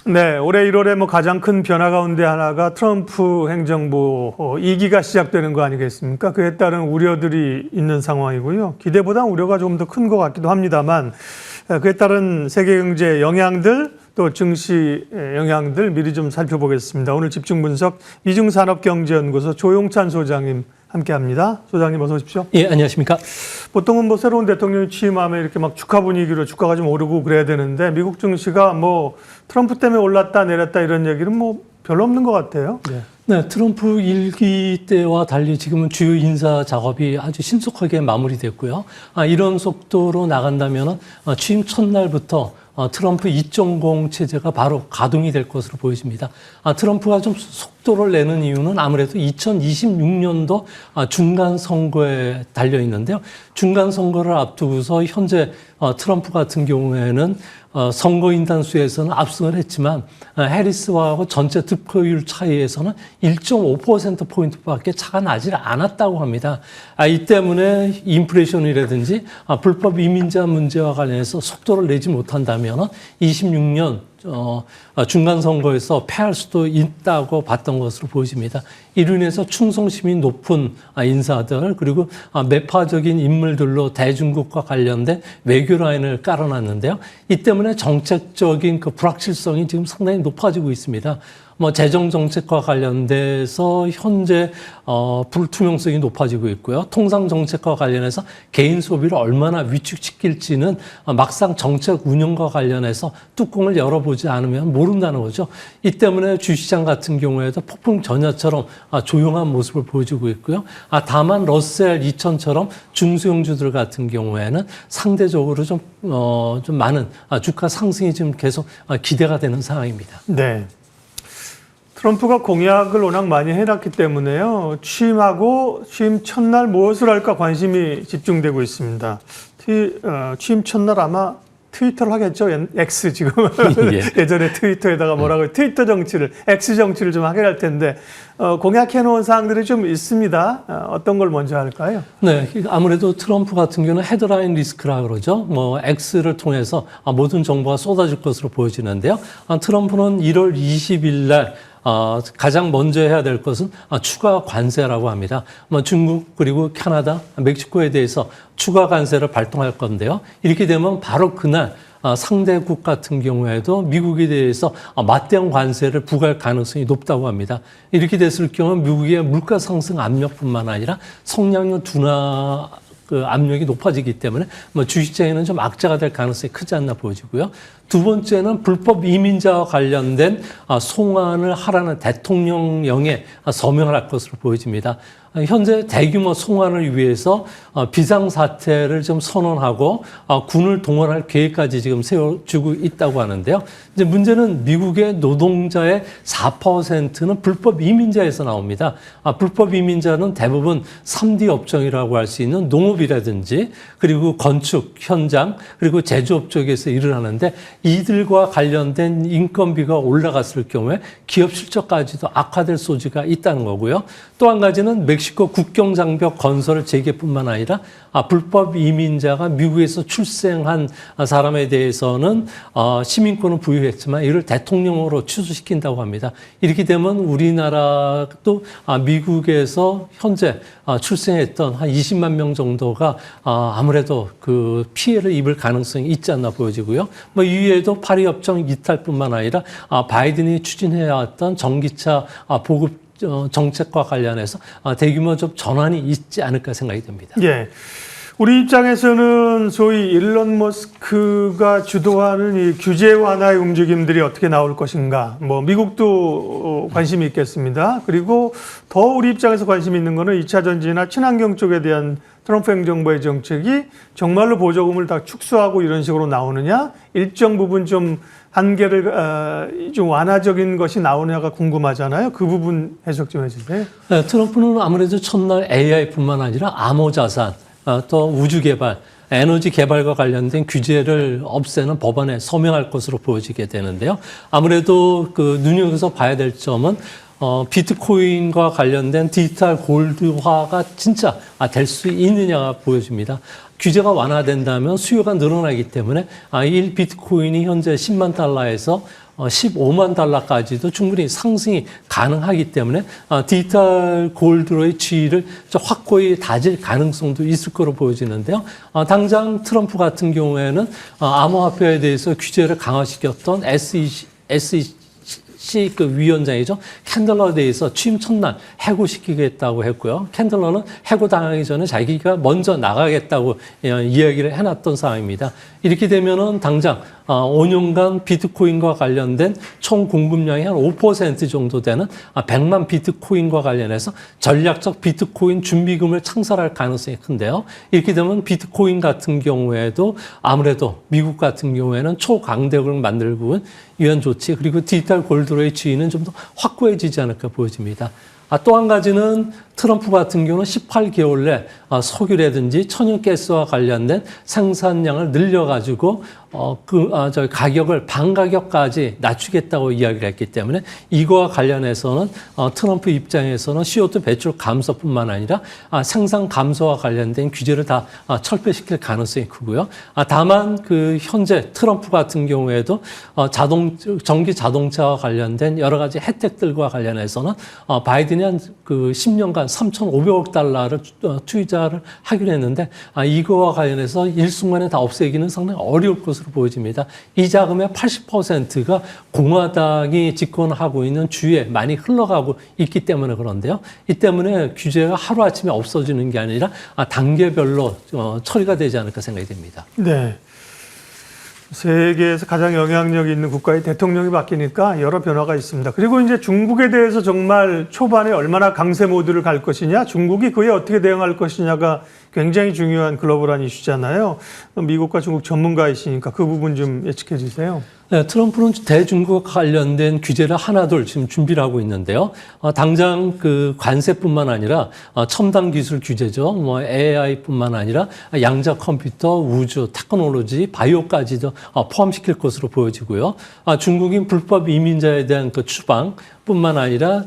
네, 올해 1월에 가장 큰 변화 가운데 하나가 트럼프 행정부 2기가 시작되는 거 아니겠습니까? 그에 따른 우려들이 있는 상황이고요. 기대보다 우려가 조금 더 큰 것 같기도 합니다만 그에 따른 세계 경제 영향들 또 증시 영향들 미리 좀 살펴보겠습니다. 오늘 집중 분석 미중산업경제연구소 조용찬 소장님 함께합니다. 소장님 어서 오십시오. 예, 안녕하십니까? 보통은 새로운 대통령이 취임하면 이렇게 축하 분위기로 주가가 좀 오르고 그래야 되는데 미국 증시가 트럼프 때문에 올랐다 내렸다 이런 얘기는 별로 없는 것 같아요. 네. 네, 트럼프 1기 때와 달리 지금은 주요 인사 작업이 아주 신속하게 마무리됐고요. 이런 속도로 나간다면 취임 첫날부터 트럼프 2.0 체제가 바로 가동이 될 것으로 보여집니다. 트럼프가 좀 속도를 내는 이유는 아무래도 2026년도 중간 선거에 달려 있는데요. 중간 선거를 앞두고서 현재 트럼프 같은 경우에는 선거인단 수에서는 압승을 했지만 해리스하고 전체 득표율 차이에서는 1.5%포인트밖에 차가 나질 않았다고 합니다. 이 때문에 인플레이션이라든지 불법 이민자 문제와 관련해서 속도를 내지 못한다면 26년 중간 선거에서 패할 수도 있다고 봤던 것으로 보여집니다. 이로 인해서 충성심이 높은 인사들 그리고 매파적인 인물들로 대중국과 관련된 외교 라인을 깔아놨는데요. 이 때문에 정책적인 그 불확실성이 지금 상당히 높아지고 있습니다. 재정 정책과 관련돼서 현재 불투명성이 높아지고 있고요. 통상 정책과 관련해서 개인 소비를 얼마나 위축시킬지는 막상 정책 운영과 관련해서 뚜껑을 열어보지 않으면 모른다는 거죠. 이 때문에 주시장 같은 경우에도 폭풍 전야처럼 조용한 모습을 보여주고 있고요. 다만 러셀 2000처럼 중소형주들 같은 경우에는 상대적으로 좀 많은 주가 상승이 지금 계속 기대가 되는 상황입니다. 네. 트럼프가 공약을 워낙 많이 해놨기 때문에요. 취임 첫날 무엇을 할까 관심이 집중되고 있습니다. 취임 첫날 아마 트위터를 하겠죠. X 지금 예전에 트위터에다가 트위터 정치를 X 정치를 좀 하게 할 텐데 공약해놓은 사항들이 좀 있습니다. 어떤 걸 먼저 할까요? 네, 아무래도 트럼프 같은 경우는 헤드라인 리스크라 그러죠. X를 통해서 모든 정보가 쏟아질 것으로 보여지는데요. 트럼프는 1월 20일 날 가장 먼저 해야 될 것은 추가 관세라고 합니다. 중국 그리고 캐나다, 멕시코에 대해서 추가 관세를 발동할 건데요. 이렇게 되면 바로 그날 상대국 같은 경우에도 미국에 대해서 맞대응 관세를 부과할 가능성이 높다고 합니다. 이렇게 됐을 경우 미국의 물가 상승 압력뿐만 아니라 성장률 둔화 압력이 높아지기 때문에 주식시장에는 좀 악재가 될 가능성이 크지 않나 보여지고요. 두 번째는 불법 이민자와 관련된 송환을 하라는 대통령령에 서명을 할 것으로 보여집니다. 현재 대규모 송환을 위해서 비상사태를 좀 선언하고 군을 동원할 계획까지 지금 세워주고 있다고 하는데요. 이제 문제는 미국의 노동자의 4%는 불법 이민자에서 나옵니다. 불법 이민자는 대부분 3D 업종이라고 할 수 있는 농업이라든지 그리고 건축 현장 그리고 제조업 쪽에서 일을 하는데 이들과 관련된 인건비가 올라갔을 경우에 기업 실적까지도 악화될 소지가 있다는 거고요. 또 한 가지는 멕시코 국경장벽 건설 재개뿐만 아니라 불법 이민자가 미국에서 출생한 사람에 대해서는 시민권을 부여했지만 이를 대통령으로 취소시킨다고 합니다. 이렇게 되면 우리나라도 미국에서 현재 출생했던 한 20만 명 정도가 아무래도 그 피해를 입을 가능성이 있지 않나 보여지고요. 이외에도 파리협정 이탈뿐만 아니라 바이든이 추진해왔던 전기차 보급 정책과 관련해서 대규모 좀 전환이 있지 않을까 생각이 듭니다. 예. 우리 입장에서는 소위 일론 머스크가 주도하는 이 규제 완화의 움직임들이 어떻게 나올 것인가. 미국도 관심이 있겠습니다. 그리고 더 우리 입장에서 관심이 있는 거는 2차 전지나 친환경 쪽에 대한 트럼프 행정부의 정책이 정말로 보조금을 다 축소하고 이런 식으로 나오느냐, 일정 부분 좀 한계를 좀 완화적인 것이 나오느냐가 궁금하잖아요. 그 부분 해석 좀 해주세요. 네, 트럼프는 아무래도 첫날 AI뿐만 아니라 암호자산, 또 우주개발, 에너지 개발과 관련된 규제를 없애는 법안에 서명할 것으로 보여지게 되는데요. 아무래도 그 눈여겨서 봐야 될 점은 비트코인과 관련된 디지털 골드화가 진짜 될 수 있느냐가 보여집니다. 규제가 완화된다면 수요가 늘어나기 때문에 1 비트코인이 현재 10만 달러에서 15만 달러까지도 충분히 상승이 가능하기 때문에 디지털 골드로의 지위를 확고히 다질 가능성도 있을 거로 보여지는데요. 당장 트럼프 같은 경우에는 암호화폐에 대해서 규제를 강화시켰던 SEC 그 위원장이죠. 캔들러에 대해서 취임 첫날 해고시키겠다고 했고요. 캔들러는 해고당하기 전에 자기가 먼저 나가겠다고 이야기를 해놨던 상황입니다. 이렇게 되면은 당장 5년간 비트코인과 관련된 총 공급량이 한 5% 정도 되는 100만 비트코인과 관련해서 전략적 비트코인 준비금을 창설할 가능성이 큰데요. 이렇게 되면 비트코인 같은 경우에도 아무래도 미국 같은 경우에는 초강대국을 만들고 위한 조치 그리고 디지털 골드로의 지위는 좀 더 확고해지지 않을까 보여집니다. 또 한 가지는 트럼프 같은 경우는 18개월 내 석유라든지 천연가스와 관련된 생산량을 늘려가지고 가격을 반가격까지 낮추겠다고 이야기를 했기 때문에 이거와 관련해서는 트럼프 입장에서는 CO2 배출 감소뿐만 아니라 생산 감소와 관련된 규제를 다 철폐시킬 가능성이 크고요. 다만 그 현재 트럼프 같은 경우에도 전기 자동차와 관련된 여러 가지 혜택들과 관련해서는 바이든이 한 그 10년간 3,500억 달러를 투자를 하기로 했는데 이거와 관련해서 일순간에 다 없애기는 상당히 어려울 것으로 보여집니다. 이 자금의 80%가 공화당이 집권하고 있는 주에 많이 흘러가고 있기 때문에 그런데요. 이 때문에 규제가 하루아침에 없어지는 게 아니라 단계별로 처리가 되지 않을까 생각이 됩니다. 네. 세계에서 가장 영향력 있는 국가의 대통령이 바뀌니까 여러 변화가 있습니다. 그리고 이제 중국에 대해서 정말 초반에 얼마나 강세 모드를 갈 것이냐, 중국이 그에 어떻게 대응할 것이냐가 굉장히 중요한 글로벌한 이슈잖아요. 미국과 중국 전문가이시니까 그 부분 좀 예측해 주세요. 네, 트럼프는 대중국 관련된 규제를 하나둘 지금 준비를 하고 있는데요. 당장 그 관세뿐만 아니라 첨단 기술 규제죠. 뭐 AI뿐만 아니라 양자 컴퓨터, 우주, 테크놀로지, 바이오까지도 포함시킬 것으로 보여지고요. 중국인 불법 이민자에 대한 그 추방 뿐만 아니라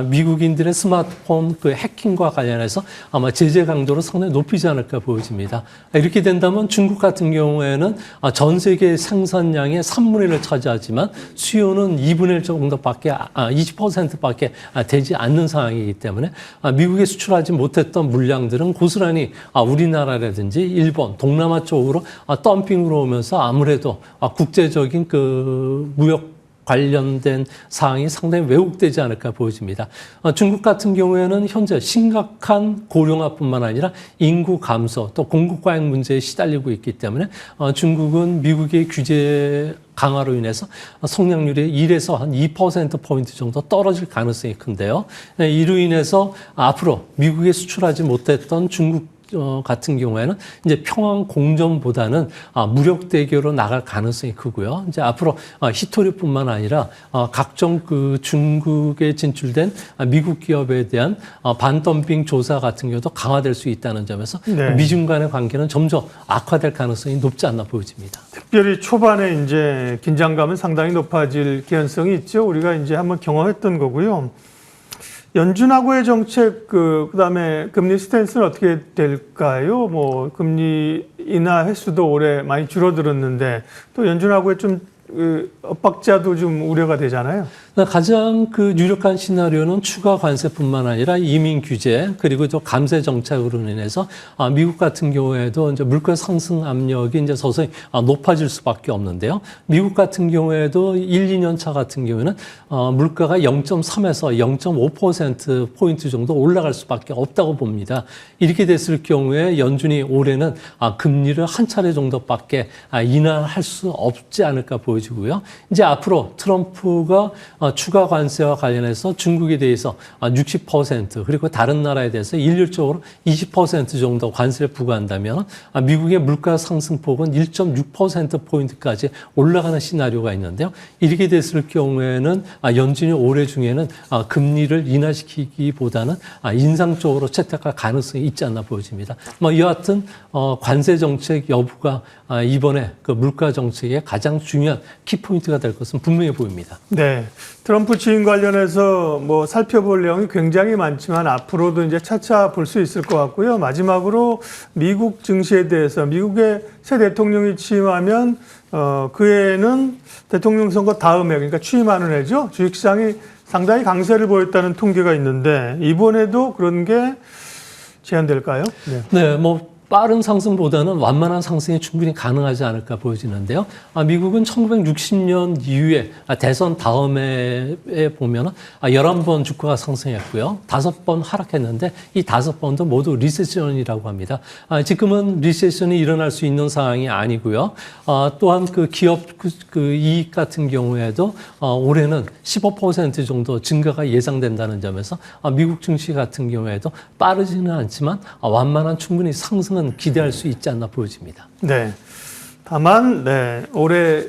미국인들의 스마트폰 그 해킹과 관련해서 아마 제재 강도를 상당히 높이지 않을까 보여집니다. 이렇게 된다면 중국 같은 경우에는 전 세계 생산량의 3분의 1을 차지하지만 수요는 2분의 1 정도밖에 20%밖에 되지 않는 상황이기 때문에 미국에 수출하지 못했던 물량들은 고스란히 우리나라라든지 일본, 동남아 쪽으로 덤핑으로 오면서 아무래도 국제적인 그 무역 관련된 사항이 상당히 왜곡되지 않을까 보여집니다. 중국 같은 경우에는 현재 심각한 고령화뿐만 아니라 인구 감소 또 공급 과잉 문제에 시달리고 있기 때문에 중국은 미국의 규제 강화로 인해서 성장률이 1에서 한 2%포인트 정도 떨어질 가능성이 큰데요. 이로 인해서 앞으로 미국에 수출하지 못했던 중국 같은 경우에는 이제 평화 공존보다는 무력 대결로 나갈 가능성이 크고요. 이제 앞으로 히토리뿐만 아니라 각종 그 중국에 진출된 미국 기업에 대한 반덤핑 조사 같은 경우도 강화될 수 있다는 점에서 네. 미중 간의 관계는 점점 악화될 가능성이 높지 않나 보여집니다. 특별히 초반에 이제 긴장감은 상당히 높아질 개연성이 있죠. 우리가 이제 한번 경험했던 거고요. 연준하고의 정책, 그다음에 금리 스탠스는 어떻게 될까요? 뭐, 금리 인하 횟수도 올해 많이 줄어들었는데, 또 연준하고의 좀, 엇박자도 좀 우려가 되잖아요. 가장 그 유력한 시나리오는 추가 관세뿐만 아니라 이민 규제 그리고 또 감세 정책으로 인해서 미국 같은 경우에도 이제 물가 상승 압력이 이제 서서히 높아질 수밖에 없는데요. 미국 같은 경우에도 1, 2년 차 같은 경우에는 물가가 0.3에서 0.5% 포인트 정도 올라갈 수밖에 없다고 봅니다. 이렇게 됐을 경우에 연준이 올해는 금리를 한 차례 정도밖에 인하할 수 없지 않을까 보여지고요. 이제 앞으로 트럼프가 추가 관세와 관련해서 중국에 대해서 60% 그리고 다른 나라에 대해서 일률적으로 20% 정도 관세를 부과한다면 미국의 물가 상승폭은 1.6%포인트까지 올라가는 시나리오가 있는데요. 이렇게 됐을 경우에는 연준이 올해 중에는 금리를 인하시키기보다는 인상적으로 채택할 가능성이 있지 않나 보여집니다. 여하튼 관세 정책 여부가 이번에 그 물가 정책의 가장 중요한 키포인트가 될 것은 분명해 보입니다. 네. 트럼프 취임 관련해서 뭐 살펴볼 내용이 굉장히 많지만 앞으로도 이제 차차 볼 수 있을 것 같고요. 마지막으로 미국 증시에 대해서 미국의 새 대통령이 취임하면 그 해에는 대통령 선거 다음에 그러니까 취임하는 해죠. 주식시장이 상당히 강세를 보였다는 통계가 있는데 이번에도 그런 게 제한될까요? 네. 네, 뭐 빠른 상승보다는 완만한 상승이 충분히 가능하지 않을까 보여지는데요. 미국은 1960년 이후에 대선 다음에 보면은 11번 주가가 상승했고요. 5번 하락했는데 이 5번도 모두 리세션이라고 합니다. 지금은 리세션이 일어날 수 있는 상황이 아니고요. 또한 그 기업 그 이익 같은 경우에도 올해는 15% 정도 증가가 예상된다는 점에서 미국 증시 같은 경우에도 빠르지는 않지만 완만한 충분히 상승 기대할 수 있지 않나 보여집니다. 네. 다만, 올해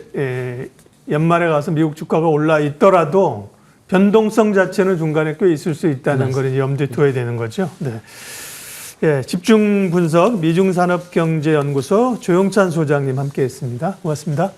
연말에 가서 미국 주가가 올라 있더라도 변동성 자체는 중간에 꽤 있을 수 있다는 걸 염두에 둬야 되는 거죠. 네. 예, 집중 분석 미중산업경제연구소 조영찬 소장님 함께 했습니다. 고맙습니다.